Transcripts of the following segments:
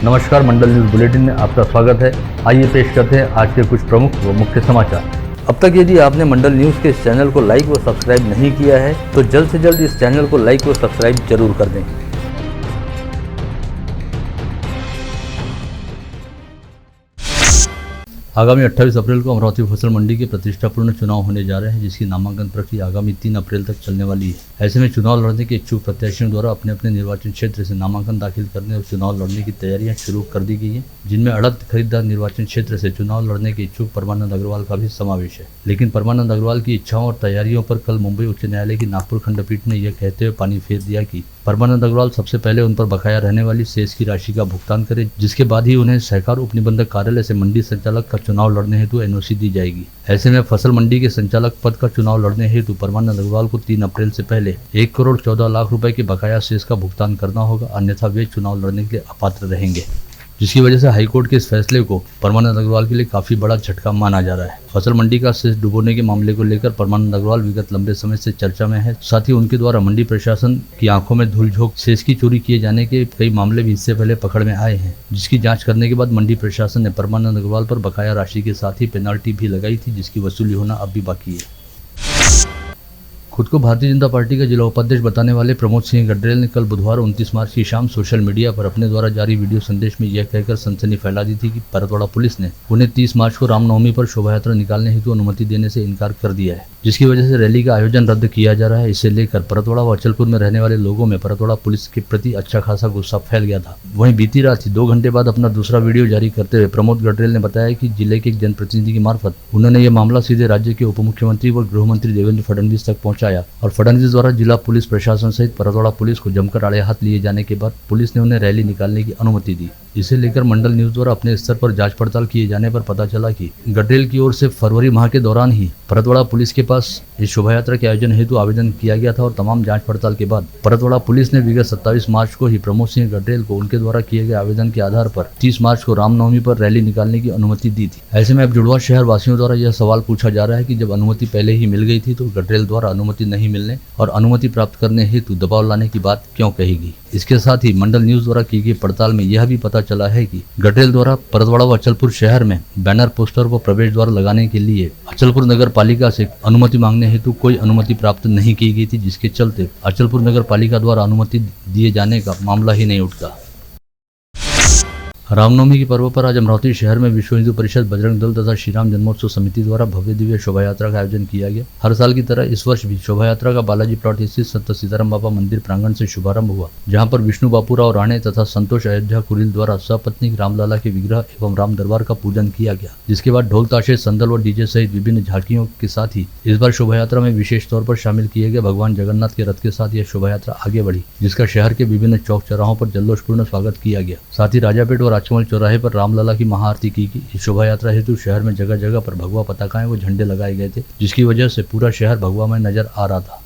नमस्कार, मंडल news bulletin में आपका स्वागत है। आइए पेश करते हैं आज के कुछ प्रमुख व मुख्य समाचार। अब तक यदि आपने मंडल न्यूज़ के इस चैनल को लाइक व सब्सक्राइब नहीं किया है तो जल्द से जल्द इस चैनल को लाइक व सब्सक्राइब जरूर कर दें। आगामी 28 अप्रैल को अमरावती फसल मंडी के प्रतिष्ठापूर्ण चुनाव होने जा रहे हैं, जिसकी नामांकन प्रक्रिया आगामी 3 अप्रैल तक चलने वाली है। ऐसे में चुनाव लड़ने के इच्छुक प्रत्याशियों द्वारा अपने अपने निर्वाचन क्षेत्र से नामांकन दाखिल करने और चुनाव लड़ने की तैयारियां शुरू कर दी गई हैं, जिनमें अड़द खरीदार निर्वाचन क्षेत्र से चुनाव लड़ने के इच्छुक परमानंद अग्रवाल का भी समावेश है। लेकिन परमानंद अग्रवाल की इच्छाओं और तैयारियों पर कल मुंबई उच्च न्यायालय की नागपुर खंडपीठ ने यह कहते हुए पानी फेर दिया कि परमानंद अग्रवाल सबसे पहले उन पर बकाया रहने वाली शेष की राशि का भुगतान करें, जिसके बाद ही उन्हें सहकार उपनिबंधक कार्यालय से मंडी संचालक का चुनाव लड़ने हेतु एनओसी दी जाएगी। ऐसे में फसल मंडी के संचालक पद का चुनाव लड़ने हेतु परमानंद अग्रवाल को 3 अप्रैल से पहले 1 करोड़ 14 लाख रुपए के बकाया शेष का भुगतान करना होगा, अन्यथा वे चुनाव लड़ने के लिए अपात्र रहेंगे। जिसकी वजह से हाईकोर्ट के इस फैसले को परमानंद अग्रवाल के लिए काफी बड़ा झटका माना जा रहा है। फसल मंडी का शेष डुबोने के मामले को लेकर परमानंद अग्रवाल विगत लंबे समय से चर्चा में है। साथ ही उनके द्वारा मंडी प्रशासन की आंखों में धूल झोंक शेष की चोरी किए जाने के कई मामले भी इससे पहले पकड़ में आए हैं, जिसकी जांच करने के बाद मंडी प्रशासन ने परमानंद अग्रवाल पर बकाया राशि के साथ ही पेनाल्टी भी लगाई थी, जिसकी वसूली होना अब भी बाकी है। खुद को भारतीय जनता पार्टी का जिला उपाध्यक्ष बताने वाले प्रमोद सिंह गडरेल ने कल बुधवार 29 मार्च की शाम सोशल मीडिया पर अपने द्वारा जारी वीडियो संदेश में यह कहकर सनसनी फैला दी थी कि परतवाड़ा पुलिस ने उन्हें 30 मार्च को रामनवमी पर शोभा यात्रा निकालने हेतु अनुमति देने से इनकार कर दिया है, जिसकी वजह से रैली का आयोजन रद्द किया जा रहा है। इसे लेकर परतवाड़ा व अचलपुर में रहने वाले लोगों में परतवाड़ा पुलिस के प्रति अच्छा खासा गुस्सा फैल गया था। वहीं बीती रात ही 2 घंटे बाद अपना दूसरा वीडियो जारी करते हुए प्रमोद गडरेल ने बताया कि जिले के एक जनप्रतिनिधि की मार्फत उन्होंने ये मामला सीधे राज्य के उप मुख्यमंत्री व गृह मंत्री देवेंद्र फडणवीस तक पहुंचाया और फडणवीस द्वारा जिला पुलिस प्रशासन सहित परतवाड़ा पुलिस को जमकर आड़े हाथ लिए जाने के बाद पुलिस ने उन्हें रैली निकालने की अनुमति दी। इसे लेकर मंडल न्यूज द्वारा अपने स्तर पर जांच पड़ताल किए जाने पर पता चला कि गडरेल की ओर से फरवरी माह के दौरान ही परतवाड़ा पुलिस के पास इस शोभा यात्रा के आयोजन हेतु आवेदन किया गया था और तमाम जांच पड़ताल के बाद परतवाड़ा पुलिस ने विगत 27 मार्च को ही प्रमोद सिंह गडरेल को उनके द्वारा किए गए आवेदन के आधार पर 30 मार्च को रामनवमी पर रैली निकालने की अनुमति दी थी। ऐसे में अब जुड़वा शहर वासियों द्वारा यह सवाल पूछा जा रहा है कि जब अनुमति पहले ही मिल गई थी तो गडरेल द्वारा अनुमति नहीं मिलने और अनुमति प्राप्त करने हेतु दबाव लाने की बात क्यों कही गई। इसके साथ ही मंडल न्यूज द्वारा की गई पड़ताल में यह भी पता चला है कि गडरेल द्वारा परतवाड़ा व अचलपुर शहर में बैनर पोस्टर व प्रवेश द्वार लगाने के लिए अचलपुर नगर पालिका से अनुमति मांगने हेतु कोई अनुमति प्राप्त नहीं की गई थी, जिसके चलते अचलपुर नगर पालिका द्वारा अनुमति दिए जाने का मामला ही नहीं उठता। रामनवमी के पर्व पर आज अमरावती शहर में विश्व हिंदू परिषद, बजरंग दल तथा श्री राम जन्मोत्सव समिति द्वारा भव्य दिव्य शोभा यात्रा का आयोजन किया गया। हर साल की तरह इस वर्ष भी शोभा यात्रा का बालाजी प्लॉट स्थित संत सीताराम बाबा मंदिर प्रांगण से शुभारंभ हुआ, जहां पर विष्णु बापूराव राणे तथा संतोष अयोध्या कुरिल द्वारा सपत्नीक रामलला के विग्रह एवं राम दरबार का पूजन किया गया। जिसके बाद ढोल ताशे, संदल व डीजे सहित विभिन्न झांकियों के साथ ही इस बार शोभा यात्रा में विशेष तौर पर शामिल किए गए भगवान जगन्नाथ के रथ के साथ यह शोभा यात्रा आगे बढ़ी, जिसका शहर के विभिन्न चौक चौराहों पर जल्लोषपूर्ण स्वागत किया गया। साथ ही राजापेट व राजकमल चौराहे पर रामलला की महाआरती की गई। इस शोभा यात्रा हेतु शहर में जगह जगह पर भगवा पताकाएं व झंडे लगाए गए थे, जिसकी वजह से पूरा शहर भगवा में नजर आ रहा था।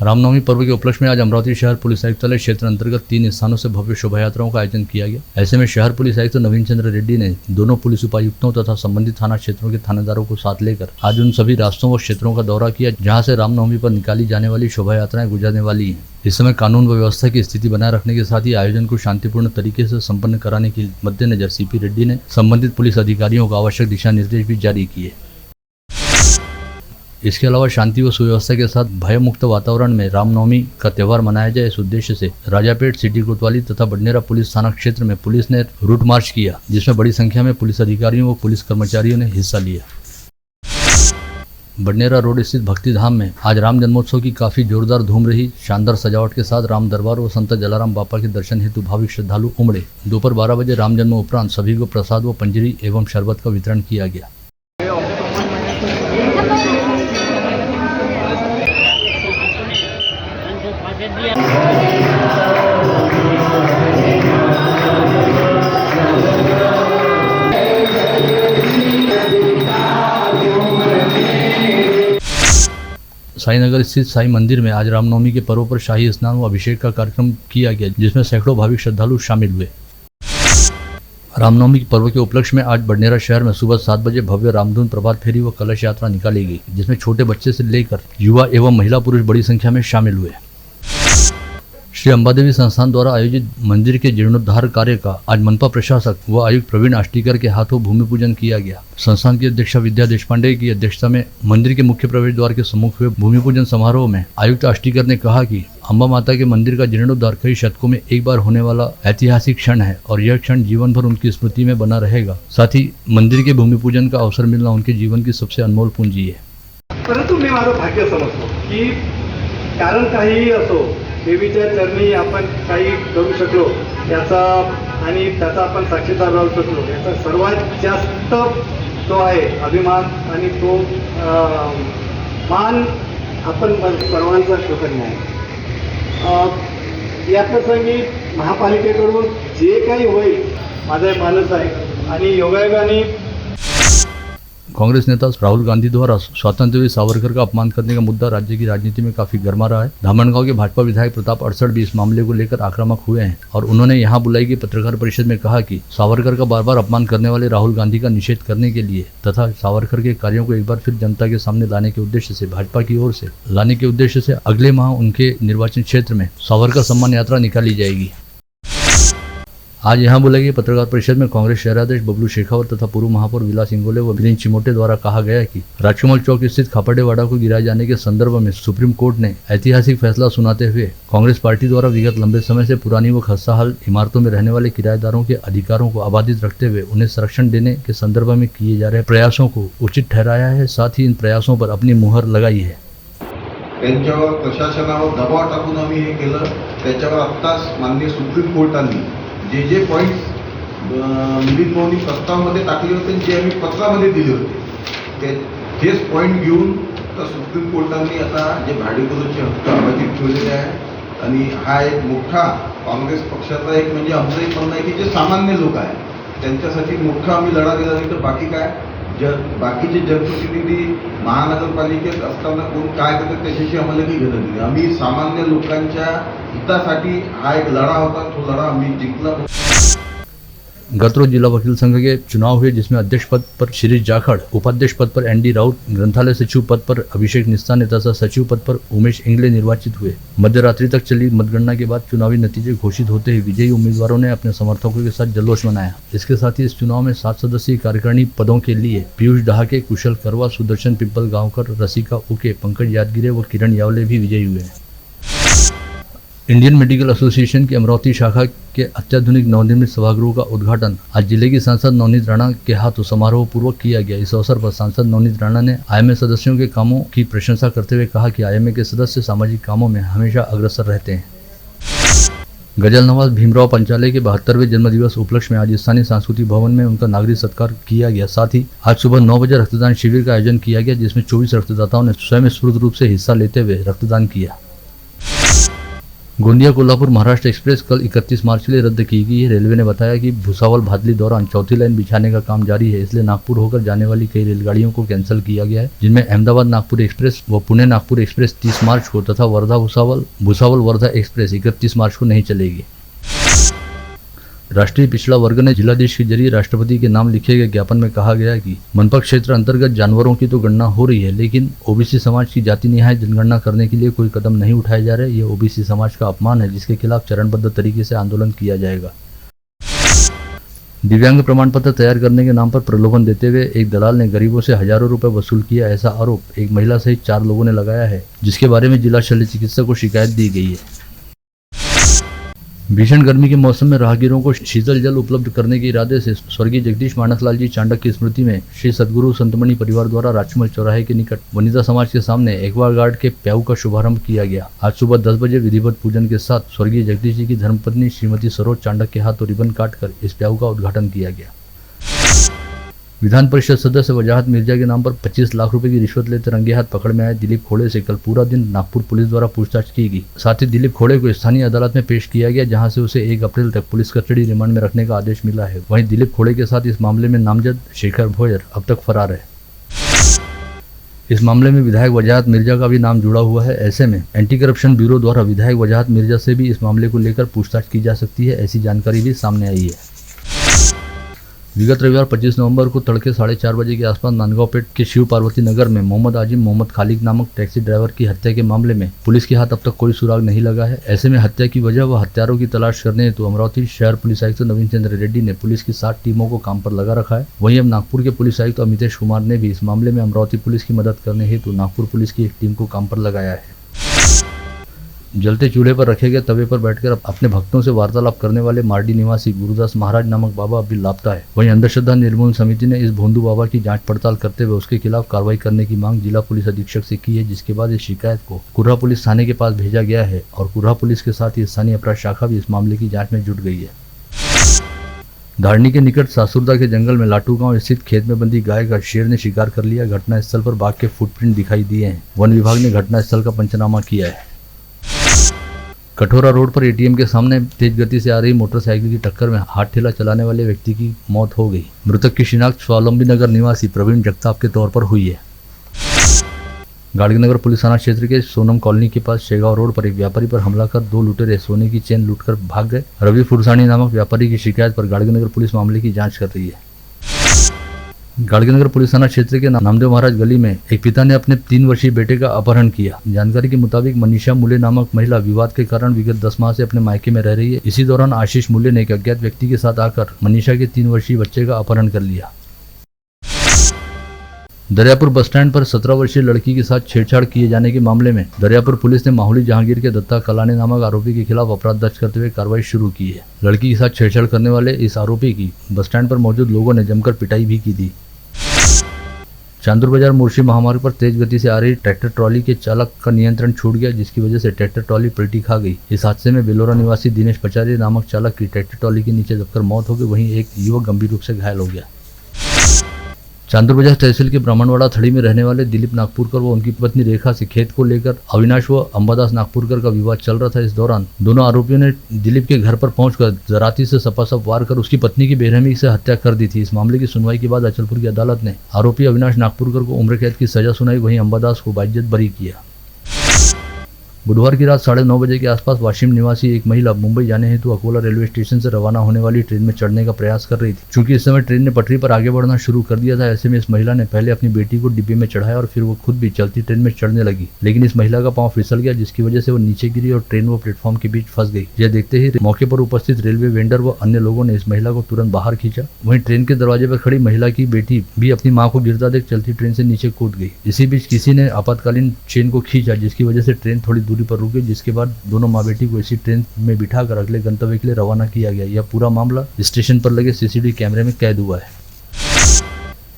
रामनवमी पर्व के उपलक्ष्य में आज अमरावती शहर पुलिस आयुक्तालय क्षेत्र अंतर्गत 3 स्थानों से भव्य शोभा यात्राओं का आयोजन किया गया। ऐसे में शहर पुलिस आयुक्त नवीन चंद्र रेड्डी ने दोनों पुलिस उपायुक्तों तथा संबंधित थाना क्षेत्रों के थानेदारों को साथ लेकर आज उन सभी रास्तों व क्षेत्रों का दौरा किया जहां से रामनवमी पर निकाली जाने वाली शोभा यात्राएं गुजरने वाली हैं। इस समय कानून व व्यवस्था की स्थिति बनाए रखने के साथ ही आयोजन को शांतिपूर्ण तरीके से संपन्न कराने के मद्देनजर सीपी रेड्डी ने संबंधित पुलिस अधिकारियों को आवश्यक दिशा निर्देश भी जारी किए। इसके अलावा शांति व सुव्यवस्था के साथ भय मुक्त वातावरण में रामनवमी का त्यौहार मनाया जाए, इस उद्देश्य से राजापेट, सिटी कोतवाली तथा बडनेरा पुलिस थाना क्षेत्र में पुलिस ने रूट मार्च किया, जिसमें बड़ी संख्या में पुलिस अधिकारियों व पुलिस कर्मचारियों ने हिस्सा लिया। बडनेरा रोड स्थित भक्ति धाम में आज राम जन्मोत्सव की काफी जोरदार धूम रही। शानदार सजावट के साथ राम दरबार व संत जलाराम बापा के दर्शन हेतु भाविक श्रद्धालु उमड़े। दोपहर 12 बजे राम जन्म उपरांत सभी को प्रसाद व पंजरी एवं शरबत का वितरण किया गया। साईनगर स्थित साई मंदिर में आज रामनवमी के पर्व पर शाही स्नान व अभिषेक का कार्यक्रम किया गया, जिसमें सैकड़ों भाविक श्रद्धालु शामिल हुए। रामनवमी के पर्व के उपलक्ष्य में आज बडनेरा शहर में सुबह 7 बजे भव्य रामधुन प्रभात फेरी व कलश यात्रा निकाली गई, जिसमें छोटे बच्चे से लेकर युवा एवं महिला पुरुष बड़ी संख्या में शामिल हुए। श्री अंबादेवी संस्थान द्वारा आयोजित मंदिर के जीर्णोद्धार कार्य का आज मनपा प्रशासक व आयुक्त प्रवीण आष्टीकर के हाथों भूमि पूजन किया गया। संस्थान की अध्यक्षा विद्या देशपांडे की अध्यक्षता में मंदिर के मुख्य प्रवेश द्वार के सम्मुख हुए भूमि पूजन समारोह में आयुक्त आष्टीकर ने कहा कि अम्बा माता के मंदिर का जीर्णोद्धार कई शतकों में एक बार होने वाला ऐतिहासिक क्षण है और यह क्षण जीवन भर उनकी स्मृति में बना रहेगा। साथ ही मंदिर के भूमि पूजन का अवसर मिलना उनके जीवन की सबसे अनमोल पूंजी है। परंतु मी माझं भाग्य समजतो की कारण काहीही असो, देवीच्या चरणी आपण काही करू शकलो याचा आणि त्याचा आपण साक्षीदार राहू शकलो याचा सर्वात जास्त तो आहे अभिमान आणि तो मान आपण सर्वांचा शोधनीय आहे। या प्रसंगी महापालिकेकडून जे काही होईल माझा मानस आहे आणि योगायोगाने कांग्रेस नेता राहुल गांधी द्वारा स्वातंत्रवीर सावरकर का अपमान करने का मुद्दा राज्य की राजनीति में काफी गर्मा रहा है। धामनगांव के भाजपा विधायक प्रताप अड़सठ भी इस मामले को लेकर आक्रामक हुए हैं और उन्होंने यहां बुलाई गई पत्रकार परिषद में कहा कि सावरकर का बार बार अपमान करने वाले राहुल गांधी का निषेध करने के लिए तथा सावरकर के कार्यों को एक बार फिर जनता के सामने लाने के उद्देश्य से भाजपा की ओर से लाने के उद्देश्य से अगले माह उनके निर्वाचन क्षेत्र में सावरकर सम्मान यात्रा निकाली जाएगी। आज यहां बुलाई गई पत्रकार परिषद में कांग्रेस शहराध्यक्ष बबलू शेखावत तथा पूर्व महापौर विलास इंगोले व मिलिंद चिमोटे द्वारा कहा गया कि राजकमल चौक स्थित खापड़ेवाड़ा को गिराए जाने के संदर्भ में सुप्रीम कोर्ट ने ऐतिहासिक फैसला सुनाते हुए कांग्रेस पार्टी द्वारा विगत लंबे समय से पुरानी व खस्ताहाल इमारतों में रहने वाले किराएदारों के अधिकारों को आबादित रखते हुए उन्हें संरक्षण देने के संदर्भ में किए जा रहे प्रयासों को उचित ठहराया है। साथ ही इन प्रयासों पर अपनी मुहर लगाई है। त्यांच्यावर प्रशासनावर दबाव टाकून आम्ही हे केलं। त्याच्यावर आत्ताच माननीय सुप्रीम कोर्टाने जे पॉईंट्स मिलिंद भाऊंनी प्रस्तावामध्ये टाकले होते जे आम्ही पत्रामध्ये दिले होते तेच पॉईंट घेऊन तर सुप्रीम कोर्टाने आता जे भाडेकरूचे हक्क अबाधित ठेवलेले आहे आणि हा एक मोठा काँग्रेस पक्षाचा एक म्हणजे आमचंही म्हणणं आहे की जे सामान्य लोक आहेत त्यांच्यासाठी मोठा आम्ही लढा दिला नाही तर बाकी काय बाकीचे जनप्रतिनिधी महानगरपालिकेत असताना कोण काय करतात त्याच्याशी आम्हाला काही घेणं नाही। आम्ही सामान्य लोकांच्या हितासाठी हा एक लढा होता, तो लढा आम्ही जिंकला। गतरोज जिला वकील संघ के चुनाव हुए, जिसमें अध्यक्ष पद पर शिरीष जाखड़, उपाध्यक्ष पद पर एनडी राउत, ग्रंथालय सचिव पद पर अभिषेक निस्ताने तथा सचिव पद पर उमेश इंगले निर्वाचित हुए। मध्यरात्रि तक चली मतगणना के बाद चुनावी नतीजे घोषित होते ही विजयी उम्मीदवारों ने अपने समर्थकों के साथ जल्लोष मनाया। इसके साथ ही इस चुनाव में 7 सदस्यीय कार्यकारिणी पदों के लिए पीयूष डहाके, कुशल करवा, सुदर्शन पिंपल गांवकर, रसिका उके, पंकज यादगिरे व किरण यावले भी विजयी हुए। इंडियन मेडिकल एसोसिएशन की अमरावती शाखा के अत्याधुनिक नवनिर्मित सभागृह का उद्घाटन आज जिले की सांसद नवनीत राणा के हाथों समारोह पूर्वक किया गया। इस अवसर पर सांसद नवनीत राणा ने आईएमए सदस्यों के कामों की प्रशंसा करते हुए कहा कि आईएमए के सदस्य सामाजिक कामों में हमेशा अग्रसर रहते हैं। गजल नवाज भीमराव पंचाले के 72वें जन्मदिवस उपलक्ष्य में आज स्थानीय सांस्कृतिक भवन में उनका नागरिक सत्कार किया गया। साथ ही आज सुबह 9 बजे रक्तदान शिविर का आयोजन किया गया, जिसमें 24 रक्तदाताओं ने स्वयं स्फूर्त रूप से हिस्सा लेते हुए रक्तदान किया। गोंदिया कोल्हापुर महाराष्ट्र एक्सप्रेस कल 31 मार्च के लिए रद्द की गई है। रेलवे ने बताया कि भुसावल भादली दौरान चौथी लाइन बिछाने का काम जारी है, इसलिए नागपुर होकर जाने वाली कई रेलगाड़ियों को कैंसिल किया गया है, जिनमें अहमदाबाद नागपुर एक्सप्रेस व पुणे नागपुर एक्सप्रेस 30 मार्च को तथा वर्धा भुसावल वर्धा एक्सप्रेस 31 मार्च को नहीं चलेगी। राष्ट्रीय पिछड़ा वर्ग ने जिलाधीश के जरिए राष्ट्रपति के नाम लिखे गए ज्ञापन में कहा गया कि मनपा क्षेत्र अंतर्गत जानवरों की तो गणना हो रही है, लेकिन ओबीसी समाज की जाति निहाय जनगणना करने के लिए कोई कदम नहीं उठाए जा रहे। यह ओबीसी समाज का अपमान है, जिसके खिलाफ चरणबद्ध तरीके से आंदोलन किया जाएगा। दिव्यांग प्रमाण पत्र तैयार करने के नाम पर प्रलोभन देते हुए एक दलाल ने गरीबों से हजारों रुपए वसूल किया, ऐसा आरोप एक महिला सहित 4 लोगों ने लगाया है, जिसके बारे में जिला शल्य चिकित्सक को शिकायत दी गई है। भीषण गर्मी के मौसम में राहगीरों को शीतल जल उपलब्ध करने के इरादे से स्वर्गीय जगदीश मानसलाल जी चांडक की स्मृति में श्री सद्गुरु संतमणि परिवार द्वारा राजमहल चौराहे के निकट वनिता समाज के सामने एक्वागार्ड के प्याऊ का शुभारंभ किया गया। आज सुबह 10 बजे विधिवत पूजन के साथ स्वर्गीय जगदीश जी की धर्मपत्नी श्रीमती सरोज चांडक के हाथों रिबन काटकर इस प्याऊ का उद्घाटन किया गया। विधान परिषद सदस्य वजाहत मिर्जा के नाम पर 25 लाख रुपए की रिश्वत लेते रंगे हाथ पकड़ में आए दिलीप खोड़े से कल पूरा दिन नागपुर पुलिस द्वारा पूछताछ की गई। साथ ही दिलीप खोड़े को स्थानीय अदालत में पेश किया गया, जहां से उसे 1 अप्रैल तक पुलिस कस्टडी रिमांड में रखने का आदेश मिला है। वहीं दिलीप खोड़े के साथ इस मामले में नामजद शेखर भोयर अब तक फरार है। इस मामले में विधायक वजाहत मिर्जा का भी नाम जुड़ा हुआ है। ऐसे में एंटी करप्शन ब्यूरो द्वारा विधायक वजाहत मिर्जा से भी इस मामले को लेकर पूछताछ की जा सकती है, ऐसी जानकारी भी सामने आई है। विगत रविवार 25 नवंबर को तड़के 4:30 बजे के आसपास नांदगांवपेट के शिव पार्वती नगर में मोहम्मद आजिम मोहम्मद खालिक नामक टैक्सी ड्राइवर की हत्या के मामले में पुलिस के हाथ अब तक कोई सुराग नहीं लगा है। ऐसे में हत्या की वजह व हत्यारों की तलाश करने हेतु अमरावती शहर पुलिस आयुक्त नवीन चंद्र रेड्डी ने पुलिस की 7 टीमों को काम पर लगा रखा है। वहीं अब नागपुर के पुलिस आयुक्त अमितेश कुमार ने भी इस मामले में अमरावती पुलिस की मदद करने हेतु नागपुर पुलिस की एक टीम को काम पर लगाया है। जलते चूल्हे पर रखे गए तवे पर बैठकर अपने भक्तों से वार्तालाप करने वाले मार्डी निवासी गुरुदास महाराज नामक बाबा अभी लापता है। वहीं अंधश्रद्धा निर्मूलन समिति ने इस भोंदू बाबा की जांच पड़ताल करते हुए उसके खिलाफ कार्रवाई करने की मांग जिला पुलिस अधीक्षक से की है, जिसके बाद इस शिकायत को कुर्रा पुलिस थाने के पास भेजा गया है और कुर्रा पुलिस के साथ ही स्थानीय अपराध शाखा भी इस मामले की जाँच में जुट गई है। धारनी के निकट सासुरदा के जंगल में लाटू गांव स्थित खेत में बंधी गाय का शेर ने शिकार कर लिया। घटनास्थल पर बाघ के फुटप्रिंट दिखाई दिए हैं। वन विभाग ने घटनास्थल का पंचनामा किया है। कठोरा रोड पर एटीएम के सामने तेज गति से आ रही मोटरसाइकिल की टक्कर में हाथ ठेला चलाने वाले व्यक्ति की मौत हो गई। मृतक की शिनाख्त स्वावलंबी नगर निवासी प्रवीण जगताप के तौर पर हुई है। गाड़गीनगर पुलिस थाना क्षेत्र के सोनम कॉलोनी के पास शेगांव रोड पर एक व्यापारी पर हमला कर 2 लुटेरे सोने की चेन लूटकर भाग गए। रवि फुरसानी नामक व्यापारी की शिकायत पर गाड़गीनगर पुलिस मामले की जाँच कर रही है। गाड़गीनगर पुलिस थाना क्षेत्र के नामदेव महाराज गली में एक पिता ने अपने 3 वर्षीय बेटे का अपहरण किया। जानकारी के मुताबिक मनीषा मुले नामक महिला विवाद के कारण विगत 10 माह से अपने मायके में रह रही है। इसी दौरान आशीष मुले ने एक अज्ञात व्यक्ति के साथ आकर मनीषा के 3 वर्षीय बच्चे का अपहरण कर लिया। दरियापुर बस स्टैंड पर 17 वर्षीय लड़की के साथ छेड़छाड़ किए जाने के मामले में दरियापुर पुलिस ने माहौली जहांगीर के दत्ता कलाने नामक आरोपी के खिलाफ अपराध दर्ज करते हुए कार्रवाई शुरू की है। लड़की के साथ छेड़छाड़ करने वाले इस आरोपी की बस स्टैंड पर मौजूद लोगों ने जमकर पिटाई भी की थी। चांदुर बाजार मोर्शी महामार्ग पर तेज गति से आ रही ट्रैक्टर ट्रॉली के चालक का नियंत्रण छूट गया, जिसकी वजह से ट्रैक्टर ट्रॉली पलटी खा गई। इस हादसे में बेलोरा निवासी दिनेश पचारी नामक चालक की ट्रैक्टर ट्रॉली के नीचे दबकर मौत हो गई। वहीं एक युवक गंभीर रूप से घायल हो गया। चांदुर बाजार तहसील के ब्राह्मणवाड़ा थड़ी में रहने वाले दिलीप नागपुरकर व उनकी पत्नी रेखा से खेत को लेकर अविनाश व अंबादास नागपुरकर का विवाद चल रहा था। इस दौरान दोनों आरोपियों ने दिलीप के घर पर पहुंचकर जराती से सपासप वार कर उसकी पत्नी की बेरहमी से हत्या कर दी थी। इस मामले की सुनवाई के बाद अचलपुर की अदालत ने आरोपी अविनाश नागपुरकर को उम्र कैद की सजा सुनाई। वहीं अंबादास को बाइज्जत बरी किया। बुधवार की रात 9:30 बजे के आसपास वाशिम निवासी एक महिला मुंबई जाने हेतु अकोला रेलवे स्टेशन से रवाना होने वाली ट्रेन में चढ़ने का प्रयास कर रही थी। चूंकि इस समय ट्रेन ने पटरी पर आगे बढ़ना शुरू कर दिया था, ऐसे में इस महिला ने पहले अपनी बेटी को डिब्बे में चढ़ाया और फिर वो खुद भी चलती ट्रेन में चढ़ने लगी, लेकिन इस महिला का पांव फिसल गया, जिसकी वजह से वो नीचे गिरी और ट्रेन व प्लेटफॉर्म के बीच फंस गई। यह देखते ही मौके पर उपस्थित रेलवे वेंडर व अन्य लोगों ने इस महिला को तुरंत बाहर खींचा। वहीं ट्रेन के दरवाजे पर खड़ी महिला की बेटी भी अपनी मां को गिरता देख चलती ट्रेन से नीचे कूद गई। इसी बीच किसी ने आपातकालीन चेन को खींचा, जिसकी वजह से ट्रेन थोड़ी दूरी पर रुक गई, जिसके बाद दोनों माँ बेटी को इसी ट्रेन में बिठाकर अगले गंतव्य के लिए रवाना किया गया। यह पूरा मामला स्टेशन पर लगे सीसीटीवी कैमरे में कैद हुआ है।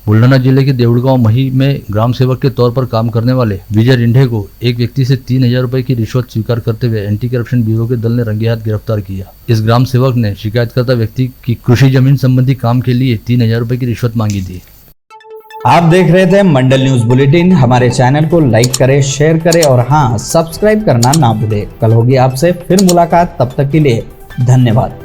बुल्ढाना जिले के देऊळगांव मही में ग्राम सेवक के तौर पर काम करने वाले विजय रिंढे को एक व्यक्ति से 3000 रुपए की रिश्वत स्वीकार करते हुए एंटी करप्शन ब्यूरो के दल ने रंगे हाथ गिरफ्तार किया। इस ग्राम सेवक ने शिकायतकर्ता व्यक्ति की कृषि जमीन संबंधी काम के लिए 3000 रुपए की रिश्वत मांगी थी। आप देख रहे थे मंडल न्यूज बुलेटिन। हमारे चैनल को लाइक करें, शेयर करें और हाँ, सब्सक्राइब करना ना भूलें। कल होगी आपसे फिर मुलाकात, तब तक के लिए धन्यवाद।